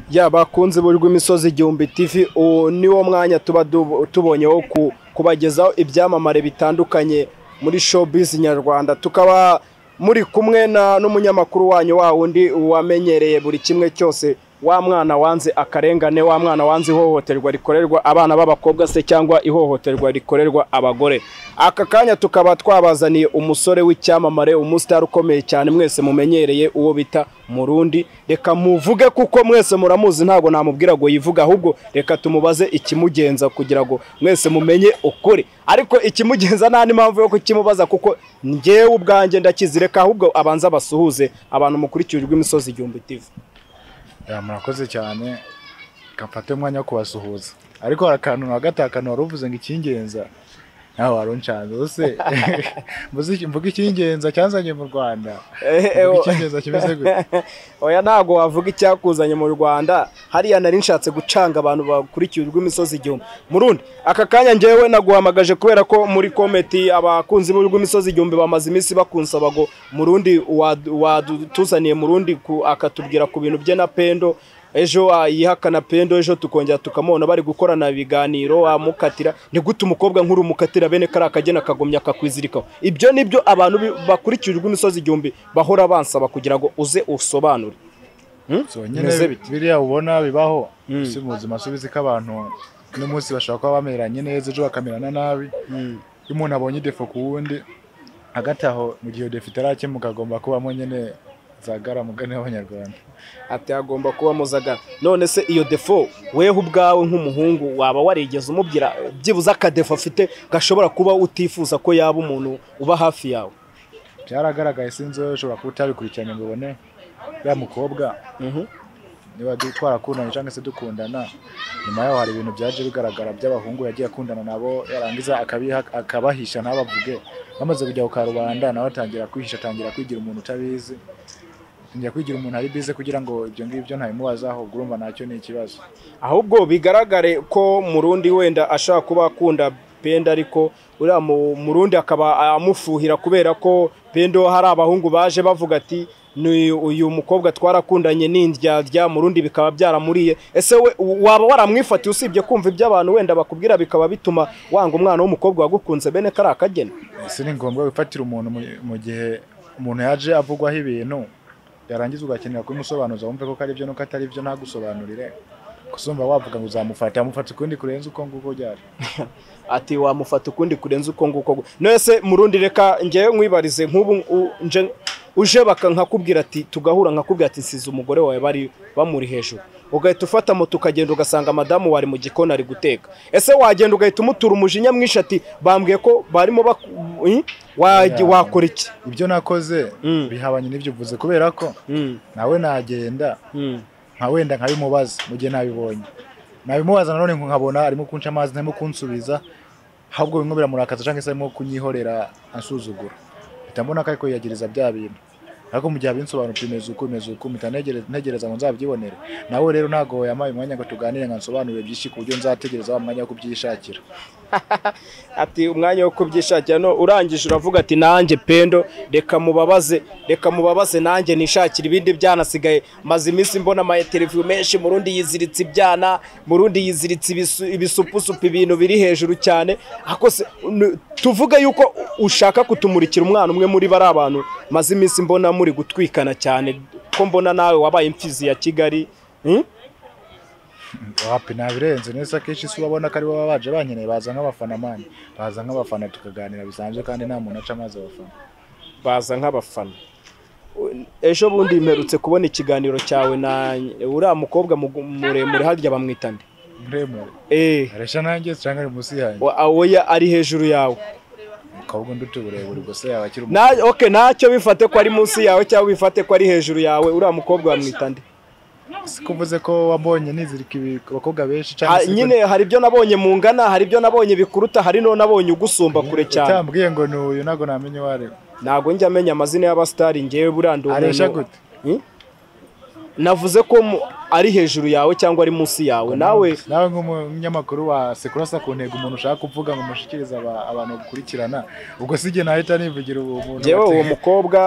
Ya bakunze b'Imisozi Igihumbi TV niwo mwanya tuba tubonyeho kubagezaho ibyamamare bitandukanye muri showbiz nyarwanda, tukaba muri kumwe n'umunyamakuru wanyu wa wundi wamenyereye buri kimwe cyose, wa mwana wanze akarengane, wa mwana wanze ihohoterwa rikorerwa abana b'abakobwa se cyangwa ihohoterwa rikorerwa abagore. Aka kanya tukaba twabazaniye umusore w'icyamamare, umustar ukomeye cyane mwese mumenyereye, uwo bita Murundi. Reka muvuge kuko mwese muramuzi, ntago namubwira ngo yivuga, ahubwo reka tumubaze ikimugenza kugira ngo mwese mumenye ukuri. Ariko ikimugenza nta n'impamvu yo kukimubaza kuko ngewe ubwanjye ndakizi. Reka ahubwo abanza basuhuze abantu mukurikiye Imisozi Igihumbi TV. Murakoze cyane, kamfate umwanya wo kubasuhuza. Ariko harakantu na gatakano waruvuze ngo ikingenza naho waroncanze ose mvuga ikingenza cyanzanye mu Rwanda. Ikingenza kimeze gute? Oya ntago wavuga icyakuzanye mu Rwanda, hariya nari nshatse gucanga abantu bakurikiye Imisozi Igihumbi. Murundi, aka kanya ngewe naguhamagaje kubera ko muri komenti abakunzi b'Imisozi Igihumbi bamaze iminsi bakunsaba ngo Murundi wadutuzaniye Murundi akatubwira ku bintu bye na Pendo. Ejo yihakana Pendo, ejo tukongera tukamubona bari gukorana ibiganiro, amukatira ni gute umukobwa nkuru mukatira bene kari akagena kagomya akakwizirikaho. Ibyo nibyo abantu bakurikiye Imisozi Igihumbi bahora bansaba kugira ngo uze usobanure. So nyine biriya ubona bibaho si mu buzima subizi ko abantu n'umunsi bashaka kuba bameranye neza, ejo bakamerana nabi. Iyo umuntu abonye defo ku wundi hagati aho mu gihe defo itarakemuka agomba kubamo nyine zagara mugane w'Abanyarwanda. Ati agomba kuba muzagara. None se iyo defo weho ubwawe nk'umuhungu waba warigeze umubwira byibuza akadefo afite gashobora kuba utifuza ko yaba umuntu uba hafi yawe? Byaragaragaye, sinzi ushobora kuba utabikurikiranye ngo ubone ya mukobwa niba twarakundana cyangwa se dukundana, nyuma yaho hari ibintu byaje bigaragara by'abahungu yagiye akundana nabo, yarangiza akabahisha ntabavuge. Bamaze kujya ku karubanda nawe atangira kwihisha, atangira kwigira umuntu utabizi, atangira kwigira umuntu ari bize kugira ngo ibyo ngibyo ntabimubazaho. Urumva nacyo ni ikibazo. Ahubwo bigaragare ko Murundi wenda ashaka kuba akunda Pendo, ariko uriya Murundi akaba amufuhira kubera ko Pendo hari abahungu baje bavuga ati ni uyu mukobwa twarakundanye n'indyarya, Murundi bikaba byaramuriye. Ese we waba waramwifatiye usibye kumva iby'abantu wenda bakubwira bikaba bituma wanga umwana w'umukobwa wagukunze bene kari akagena? Ese ni ngombwa wifatira umuntu mu gihe umuntu yaje avugwaho ibintu yarangiza ugakenera kumusobanuza wumve ko ari byo nuko atari byo ntagusobanurire. Kusumba wavuga ngo uzamufata ukundi kurenza uko nguko byari. Ati wamufata ukundi kurenza uko nguko. Nese Murundi, reka ngewe nkwibarize nk'ubu uje bakankakubwira ati tugahura nkakubwira ati nsize umugore wawe bari bamuri hejuru, ugahita ufata moto ukagenda ugasanga madamu wari mu gikoni ari guteka. Ese wagenda ugahita umutura umujinya mwinshi ati bambwiye ko barimo wakora iki? Ibyo nakoze bihabanye n'ibyo uvuze kubera ko nawe nagenda wenda nkabimubaza mu gihe nabibonye, nabimubaza nanone nkabona arimo kunca amazi ntarimo kunsubiza, ahubwo bimwe biramurakaza cyangwa se arimo kunyihorera ansuzugura. Bitambona ko ariko yagiriza bya bintu, ariko mu gihe abinsobanura bimeze uko mitanegereza ngo nzabyibonere. Nawe rero ntago yamaye umwanya ngo tuganire nkansobanurire byinshi ku buryo nzategereza wa mwanya wo kubyishakira. Ati umwanya wo kubyishakira no urangije uravuga ati nanjye Pendo reka mubabaze nanjye nishakira ibindi byanasigaye. Maze iminsi mbona ama interview menshi, Murundi yiziritse ibyana, Murundi yiziritse ibisupusupu, ibintu biri hejuru cyane. Akose tuvuga yuko ushaka kutumurikira umwana umwe muri bari abantu maze iminsi mbona muri gutwikana cyane, ko mbona nawe wabaye imfizi ya Kigali. Wapi nabirenze neza, kenshi si ubabona ko ari baba baje banyeneye, baza nk'abafana mani, baza nk'abafana tukaganira bisanzwe kandi nta muntu aca amazi abafana, baza nk'abafana. Ejo bundi imperutse kubona ikiganiro cyawe na uriya mukobwa muremure harya bamwitande muremure. Aresha nanjye cyangwa ari munsi yanjye? Oya ari hejuru yawe. Ukabwo ndutu burebure gose yawe akiri okay, ntacyo bifate ko ari munsi yawe cyangwa bifate ko ari hejuru yawe. Uriya mukobwa bamwitande? Sikuvuze ko wabonye nizirika abakobwa benshi cyane nyine hari ibyo nabonye mu ngana, hari ibyo nabonye bikuruta, hari no nabonye ugusumba kure cyane. Utambwiye ngo n'uyu nago namenye ware. Nago njya amenya amazina y'abastari ngewe burandumwe. Aresha gute? navuze ko ari hejuru yawe cyangwa ari munsi yawe. Nawe nk'umunyamakuru wa Sekurasa ku ntego umuntu ushaka kuvuga ngo mushikirize abantu gukurikirana, ubwo sije nahita nivugira umuntu. Jewe uwo mukobwa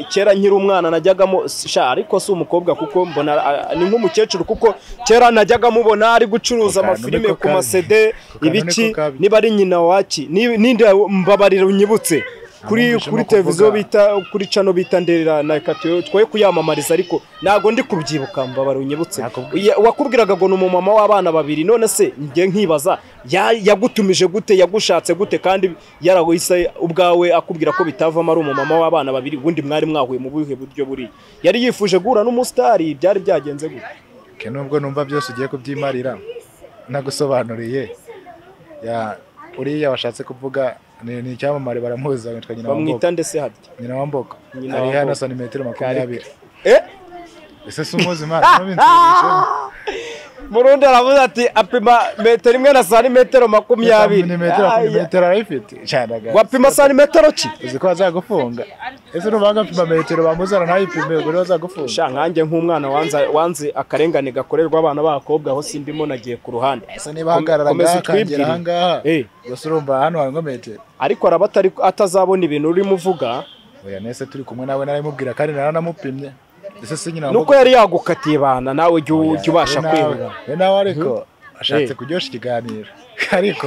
kera nkiri umwana najyagamo ariko si umukobwa kuko mbona ni nk'umukecuru, kuko kera najyaga mubona ari gucuruza amafilime ku masede ibiki, niba ari nyina waki ninde mbabarira unyibutse kuri televiziyo bita kuri channel bita Nderera na Katiyo twoye kuyamamariza, ariko nago ndi kubyibuka mbabara unyibutse. Wakubwiraga ngo n'umumama w'abana babiri, none se ngiye nkibaza yagutumije gute, yagushatse gute, kandi yaragwise ubwawe akubwira ko bitavamo ari umumama w'abana babiri, ubundi mwari mwahuye mu buhe buryo buri yari yifuje guhura n'umusitari, byari byagenze gute? Nubwo numva byose ugiye kubyimarira nagusobanuriye uriya washatse kuvuga ni icyamamare baramuza witwa nyina w'Ambogo. Bamwita ndetse harya nyina w'Ambogo ari hano santimetero 20. Ese sumuzi mara n'ubinsigisha Murundi aravuze ati apima metero imwe na santimetero 20. Metero arayifite cyanaga. Wapima santimetero ki? Uzi ko azagufunga. Ese nubanga pima metero bamuzana ntayipime ubwo bazagufunga. Sha nkanjye nk'umwana wanze akarengane gakorerwa abana b'abakobwa aho sindimo nagiye ku ruhande. Ese niba hagarara kangera hangaha. Gusa urumva hano hango metero. Ariko arabatari atazabona ibintu urimo uvuga. Oya nese turi kumwe nawe narimubwira kandi naranamupimye. Nuko yari yagukatiye bana nawe jya ubasha kwibuka. Nawe ariko ashatse kuryosha ikiganiro, ariko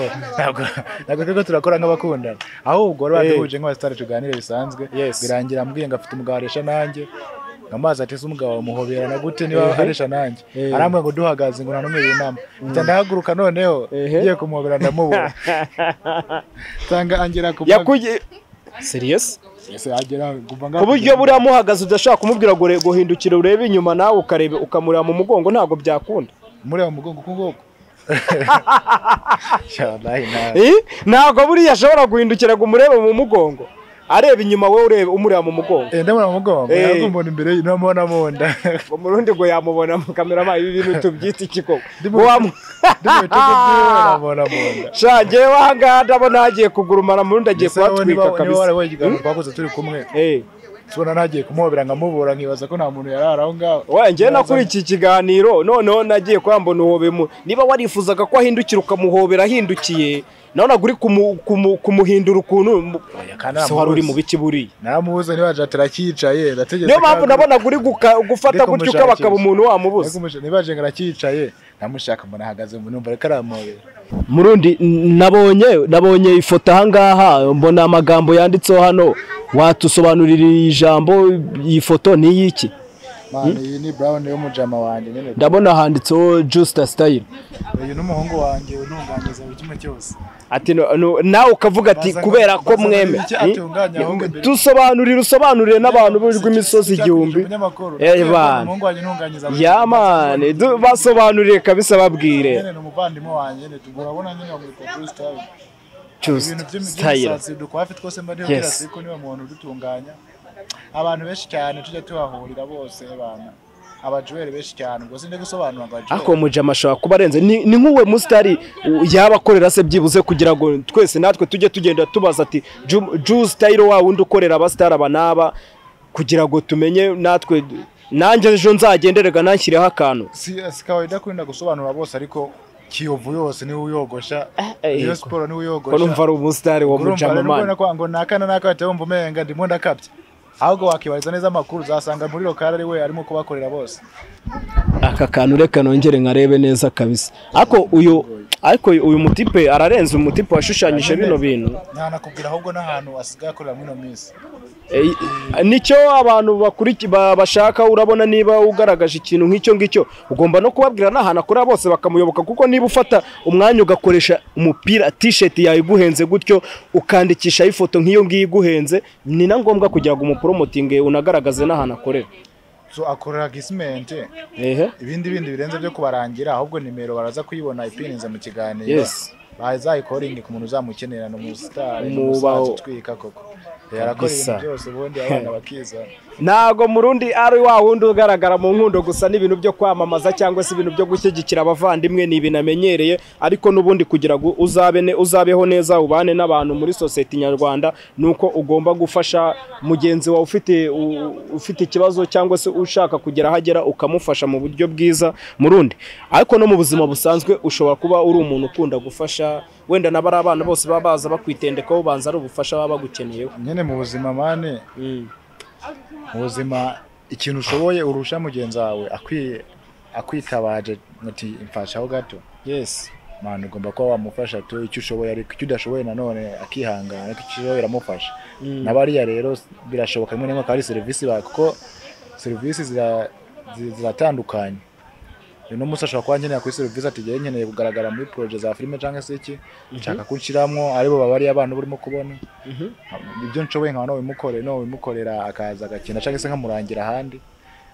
ntabwo turakora nk'abakundana, ahubwo baduhuje nk'abasitari tuganire bisanzwe, birangira ambwiye ngo afite umugabo aresha nanjye, amazi atese umugabo muhoberana gute niba aresha nanjye, arambwira ngo duhagaze ngo nta n'umwe yunama, ndahaguruka noneho ngiye kumuhobera ndamubura tanga angera ku serious ku buryo buriya muhagaze udashaka kumubwira ngo guhindukira urebe inyuma nawe ukarebe ukamurira mu mugongo, ntabwo byakunda mureba mu mugongo kungoko ntabwo buriya ashobora guhindukira ngo umurebe mu mugongo, areba inyuma wowe urebe umureba mu mugongo. Ndabona mu mugongo ntabwo mbona imbere y'inamona monda umurundi ngo yamubona mu kamera ma ibi bintu tubyita ikikoko shange wahanga ndabona hagiye kugurumana murundi agiye kubatwika kabisa. Twakoze turi kumwe tubona nagiye kumuhobera nkamubura nkibaza ko nta muntu yarara aho ngaho. Ngiye nakuri iki kiganiro noneho nagiye kwambona uhobemo, niba warifuzaga ko ahindukira ukamuhobera ahindukiye naona guri kumuhindura ukuntu so wari uri mu biki buriya naramubuza niba aje atarakicaye ndategetse. Niyo mpamvu nabona guri gufata gutyo kabakaba umuntu wamubuza. Niba aje ngarakicaye namushaka mbona ahagaze mu numva reka aramubera. Murundi nabonye ifoto ahangaha mbona amagambo yanditseho hano, watusobanurira ijambo iyi foto ni yiki? Iyi ni Brown yo mujama wanje nyene. Ndabona handitseho Justa Style. Uyu n'umuhungu wanje untunganyiza buri kimwe cyose. Ati nawe ukavuga ati kubera ko mweme tusobanurire n'abantu b'imisozi igihumbi. Umuhungu wanje untunganyiza. Yamane basobanurire kabisa babwire. Nyene n'umuvandimo wanje nyene tugurabona nyene muri Style. Just Style. Dukwafi twose mbari yo siko niba muntu dutunganya. Abantu benshi cyane tujya tuhahurira bose bana abajuwere benshi cyane, ubwo sinde gusobanura abajuwere. Ako mujama ashobora kuba arenze ni nkuwe mustari yabakorera se byibuze kugira ngo twese natwe tujye tugenda tubaza ati Juice Style wa wundi ukorera abastara banaba kugira ngo tumenye natwe nanjye ejo nzagenderega nanshireho akantu. Si kawaida kwenda gusobanura bose, ariko Kiyovu yose ni uyogosha iyo sport ni uyogosha ko numva ari umustari wo mujama man ngo nakana nakate wumva umenga ndimo ndakabye, ahubwo wakibariza neza amakuru uzasanga muri lokale ari we arimo kubakorera bose. Aka kantu reka nongere nkarebe neza kabisa. Ariko uyu mutipe ararenze umutipe washushanyije bino bintu. Nakubwira ahubwo n'ahantu asigaye akorera muri no minsi. Nicyo abantu bashaka, urabona niba ugaragaje ikintu nk'icyo ngicyo ugomba no kubabwira n'ahantu akora bose bakamuyoboka, kuko niba ufata umwanya ugakoresha umupira t-shirt yawe iguhenze gutyo ukandikisha ifoto nk'iyo ngiyo iguhenze, ni na ngombwa kugira ngo umupromotinge unagaragaze n'ahantu akorera. So akorera gisment ibindi birenze byo kubarangira, ahubwo nimero baraza kuyibona ipininze mu kiganiro. Baza ikoringi ku muntu uzamukenera no mu star mu twika koko. yarakora ibintu byose ubundi abana bakiza. Ntago Murundi ari wa wundi ugaragara mu nkundo gusa n'ibintu byo kwamamaza cyangwa se ibintu byo gushyigikira abavandimwe ni ibinamenyereye, ariko n'ubundi kugira ngo uzabeho neza ubane n'abantu muri society nyarwanda nuko ugomba gufasha mugenzi wawe ufite ikibazo cyangwa se ushaka kugera hagera ukamufasha mu buryo bwiza Murundi. Ariko no mu buzima busanzwe ushobora kuba uri umuntu ukunda gufasha, wenda nabari abana bose babaza bakwitendekaho banza ari ubufasha baba bagukeneye. Nyene mu buzima mane mu buzima ikintu ushoboye urusha mugenzi wawe akwitabaje muti imfashaho gato. Yes man, ugomba kuba wamufasha to icyo ushoboye, ariko icyo udashoboye nanone akihangana, ariko icyo ushoboye uramufasha. Nabariya rero birashoboka rimwe n'imwe kari service kuko service ziratandukanye. Uno musa ashobora kuba nkeneye kuri service ati giye nkeneye kugaragara muri projet za filime cyangwa se iki nshaka kunshiramwo aribo babari abantu burimo kubona ibyo nshoboye nka no bimukorera akaza agakina cyangwa se nkamurangira ahandi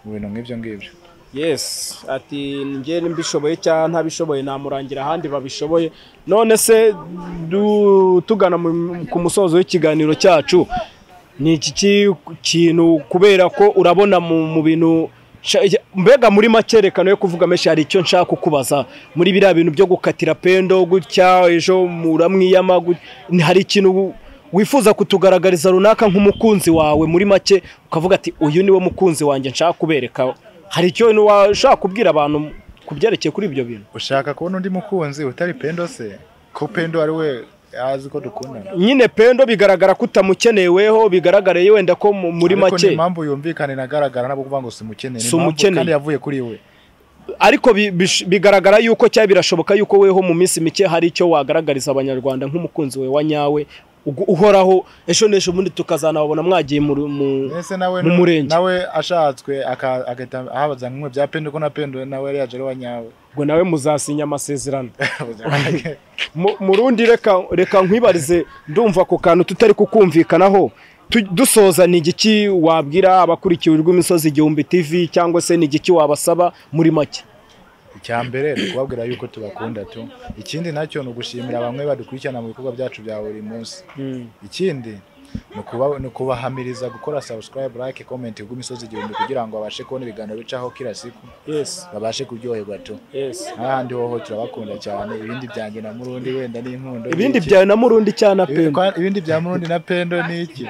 mu bintu nk'ibyo ngibyo. Yes ati ngiye mbishoboye cyangwa ntabishoboye namurangira ahandi babishoboye. None se tugana ku musozo w'ikiganiro cyacu ni iki kintu, kubera ko urabona mu bintu mbega muri makerekano yo kuvuga menshi hari icyo nshaka kukubaza muri biriya bintu byo gukatira Pendo gutya ejo muramwiyama, hari ikintu wifuza kutugaragariza runaka nk'umukunzi wawe muri make ukavuga ati uyu niwe mukunzi wanjye nshaka kubereka? Hari icyo washaka kubwira abantu kubyerekeye kuri ibyo bintu? Ushaka kubona undi mukunzi utari Pendo se? Ko Pendo ari we azi ko dukundana. Nyine Pendo bigaragara ko utamukeneyeho, bigaragare wenda ko muri make. Ariko impamvu yumvikane nagaragara nabo kuvuga ngo simukeneye kandi yavuye kuri we. Ariko bigaragara yuko cyangwa birashoboka yuko weho mu minsi mike hari icyo wagaragariza abanyarwanda nk'umukunzi we wa nyawe uhoraho ejo nesho mundi tukazanabona mwagiye mu murenge. Nawe ashatswe agahita ahabaza nk'umwe bya Pendo ko na Pendo nawe yari yaje wa nyawe, ngo nawe muzasinya amasezerano. Murundi reka nkwibarize, ndumva ko kantu tutari kukumvikanaho dusoza ni igiki wabwira abakurikiye Rw'imisozi Igihumbi TV cyangwa se ni igiki wabasaba muri make? Icyambere kubabwira yuko tubakunda tu, ikindi nacyo no gushimira bamwe badukurikirana mu bikorwa byacu bya buri munsi. Ikindi no kubahamiriza gukora subscribe, like, comment Rw'imisozi Igihumbi kugira ngo abashe kubona ibiganiro bicaho kila siku. Yes babashe kuryoherwa tu. Yes ahandi hoho turabakunda cyane. Ibindi byanjye na Murundi wenda n'inkundo, ibindi byawe na Murundi cyane Pendo, ibindi bya Murundi na Pendo ni iki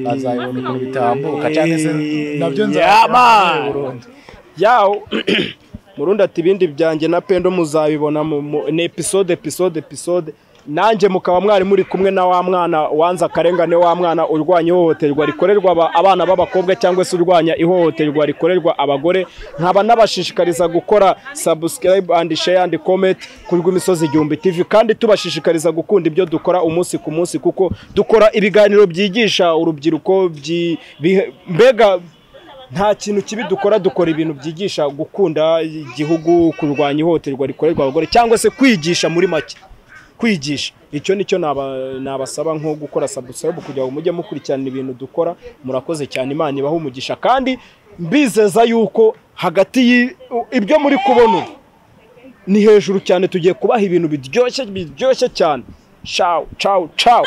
bazayibona uko bitambuka cyane se nabyo nzaba Burundi yawo. Murundi ati ibindi byanjye na Pendo muzabibona mu episode nanjye mukaba mwari muri kumwe na wa mwana wanza akarengane, wa mwana urwanya ihohoterwa rikorerwa abana b'abakobwa cyangwa se urwanya ihohoterwa rikorerwa abagore. Nkaba nabashishikariza gukora subscribe and share and comment kuri Rw'imisozi Igihumbi TV, kandi tubashishikariza gukunda ibyo dukora umunsi ku munsi kuko dukora ibiganiro byigisha urubyiruko mbega nta kintu kibi dukora ibintu byigisha gukunda igihugu, kurwanya ihohoterwa rikorerwa abagore cyangwa se kwigisha muri make kwigisha. Icyo nicyo nabasaba nko gukora subscribe kugira ngo mujye mukurikirana ibintu dukora. Murakoze cyane, Imana ibahe umugisha, kandi mbizeza yuko hagati ibyo muri kubona ni hejuru cyane. Tugiye kubaha ibintu biryoshye cyane. Ciao ciao ciao.